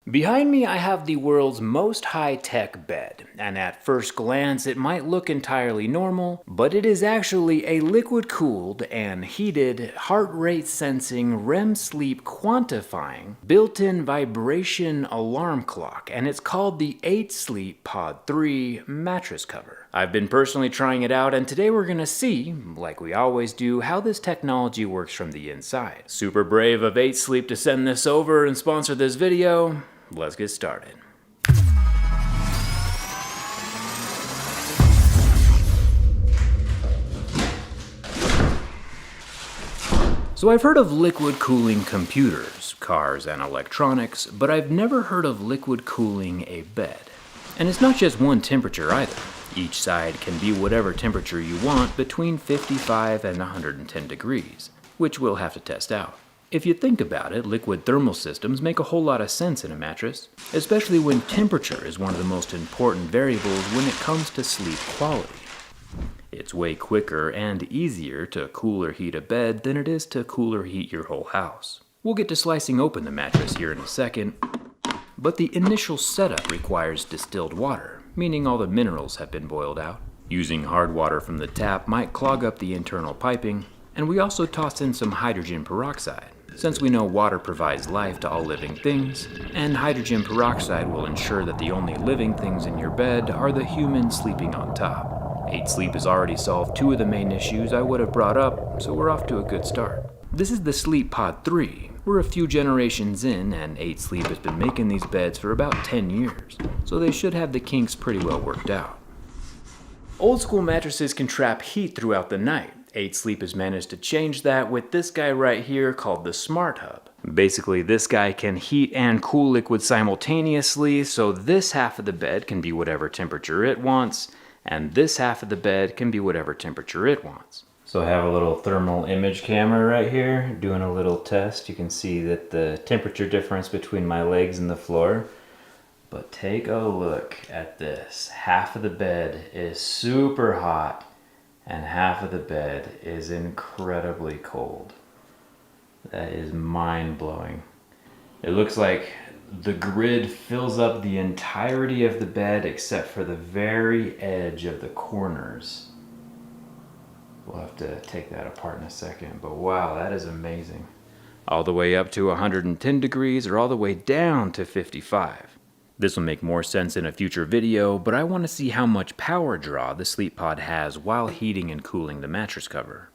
Behind me I have the world's most high-tech bed, and at first glance it might look entirely normal, but it is actually a liquid-cooled and heated, heart rate sensing, REM sleep quantifying, built-in vibration alarm clock, and it's called the 8 Sleep Pod 3 mattress cover. I've been personally trying it out, and today we're gonna see, like we always do, how this technology works from the inside. Super brave of 8 Sleep to send this over and sponsor this video. Let's get started. So I've heard of liquid cooling computers, cars, and electronics, but I've never heard of liquid cooling a bed. And it's not just one temperature either. Each side can be whatever temperature you want between 55 and 110 degrees, which we'll have to test out. If you think about it, liquid thermal systems make a whole lot of sense in a mattress, especially when temperature is one of the most important variables when it comes to sleep quality. It's way quicker and easier to cool or heat a bed than it is to cool or heat your whole house. We'll get to slicing open the mattress here in a second, but the initial setup requires distilled water, meaning all the minerals have been boiled out. Using hard water from the tap might clog up the internal piping, and we also toss in some hydrogen peroxide, since we know water provides life to all living things, and hydrogen peroxide will ensure that the only living things in your bed are the humans sleeping on top. 8 Sleep has already solved 2 of the main issues I would have brought up, so we're off to a good start. This is the Sleep Pod 3. We're a few generations in, and 8 Sleep has been making these beds for about 10 years, so they should have the kinks pretty well worked out. Old school mattresses can trap heat throughout the night. 8 Sleep has managed to change that with this guy right here called the Smart Hub. Basically, this guy can heat and cool liquid simultaneously, so this half of the bed can be whatever temperature it wants, and this half of the bed can be whatever temperature it wants. So I have a little thermal image camera right here, doing a little test. You can see that the temperature difference between my legs and the floor. But take a look at this. Half of the bed is super hot, and half of the bed is incredibly cold. That is mind-blowing. It looks like the grid fills up the entirety of the bed except for the very edge of the corners. We'll have to take that apart in a second, but wow, that is amazing. All the way up to 110 degrees or all the way down to 55. This will make more sense in a future video, but I want to see how much power draw the Sleep Pod has while heating and cooling the mattress cover.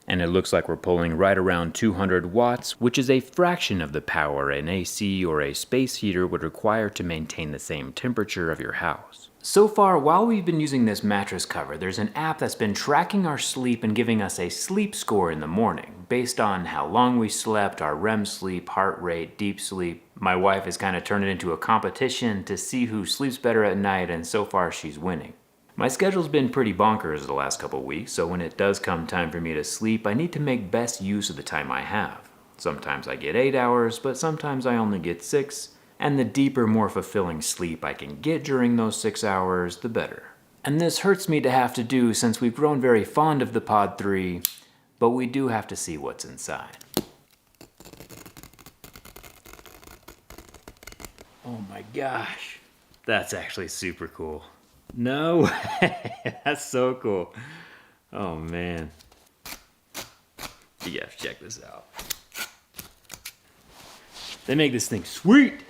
And it looks like we're pulling right around 200 watts, which is a fraction of the power an AC or a space heater would require to maintain the same temperature of your house. So far, while we've been using this mattress cover, there's an app that's been tracking our sleep and giving us a sleep score in the morning, based on how long we slept, our REM sleep, heart rate, deep sleep. My wife has kind of turned it into a competition to see who sleeps better at night, and so far she's winning. My schedule's been pretty bonkers the last couple weeks, so when it does come time for me to sleep, I need to make best use of the time I have. Sometimes I get 8 hours, but sometimes I only get 6. And the deeper, more fulfilling sleep I can get during those 6 hours, the better. And this hurts me to have to do since we've grown very fond of the Pod 3, but we do have to see what's inside. Oh my gosh, that's actually super cool. No way, that's so cool. Oh man, you have to check this out. They make this thing sweet.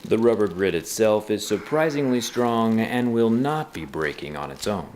The rubber grid itself is surprisingly strong and will not be breaking on its own.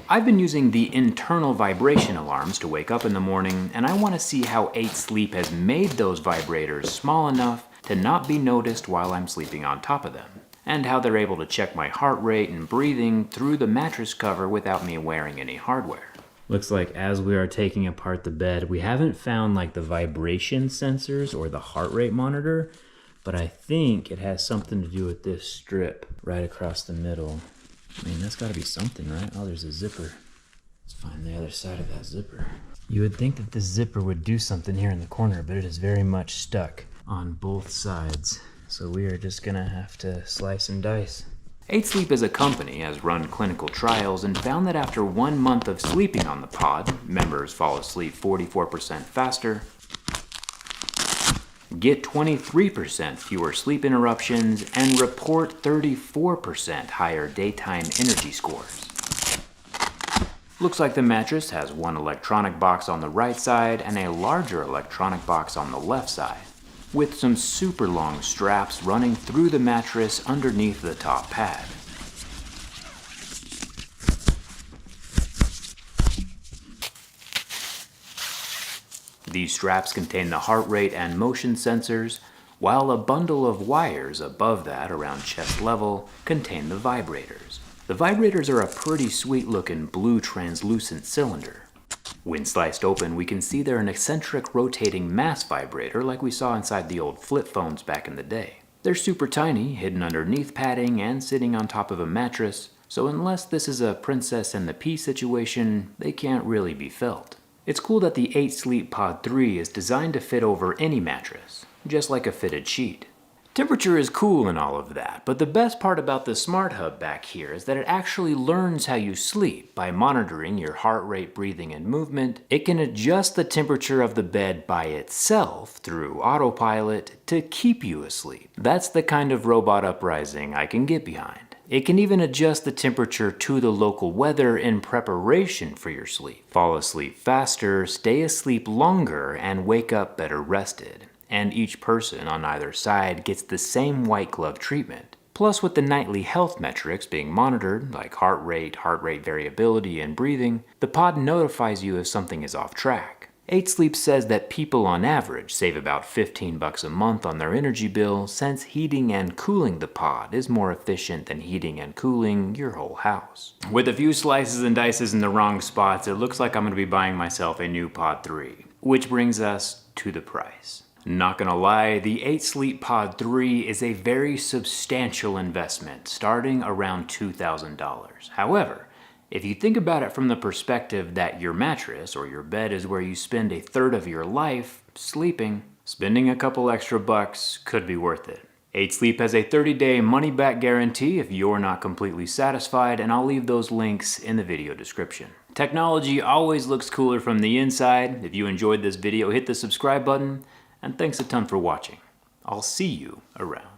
I've been using the internal vibration alarms to wake up in the morning, and I want to see how 8 Sleep has made those vibrators small enough to not be noticed while I'm sleeping on top of them, and how they're able to check my heart rate and breathing through the mattress cover without me wearing any hardware. Looks like as we are taking apart the bed, we haven't found like the vibration sensors or the heart rate monitor, but I think it has something to do with this strip right across the middle. I mean, that's gotta be something, right? Oh, there's a zipper. Let's find the other side of that zipper. You would think that this zipper would do something here in the corner, but it is very much stuck on both sides. So we are just gonna have to slice and dice. 8 Sleep as a company has run clinical trials and found that after 1 month of sleeping on the pod, members fall asleep 44% faster, get 23% fewer sleep interruptions, and report 34% higher daytime energy scores. Looks like the mattress has one electronic box on the right side and a larger electronic box on the left side, with some super long straps running through the mattress underneath the top pad. These straps contain the heart rate and motion sensors, while a bundle of wires above that around chest level contain the vibrators. The vibrators are a pretty sweet looking blue translucent cylinder. When sliced open, we can see they're an eccentric rotating mass vibrator like we saw inside the old flip phones back in the day. They're super tiny, hidden underneath padding and sitting on top of a mattress, so unless this is a Princess and the Pea situation, they can't really be felt. It's cool that the 8 Sleep Pod 3 is designed to fit over any mattress, just like a fitted sheet. Temperature is cool and all of that, but the best part about the Smart Hub back here is that it actually learns how you sleep by monitoring your heart rate, breathing, and movement. It can adjust the temperature of the bed by itself through autopilot to keep you asleep. That's the kind of robot uprising I can get behind. It can even adjust the temperature to the local weather in preparation for your sleep. Fall asleep faster, stay asleep longer, and wake up better rested. And each person on either side gets the same white glove treatment. Plus, with the nightly health metrics being monitored, like heart rate variability, and breathing, the pod notifies you if something is off track. 8 Sleep says that people on average save about $15 a month on their energy bill, since heating and cooling the pod is more efficient than heating and cooling your whole house. With a few slices and dices in the wrong spots, it looks like I'm going to be buying myself a new Pod 3. Which brings us to the price. Not gonna lie, the 8 Sleep Pod 3 is a very substantial investment, starting around $2,000. However, if you think about it from the perspective that your mattress or your bed is where you spend a third of your life sleeping, spending a couple extra bucks could be worth it. 8 Sleep has a 30-day money-back guarantee if you're not completely satisfied, and I'll leave those links in the video description. Technology always looks cooler from the inside. If you enjoyed this video, hit the subscribe button. And thanks a ton for watching. I'll see you around.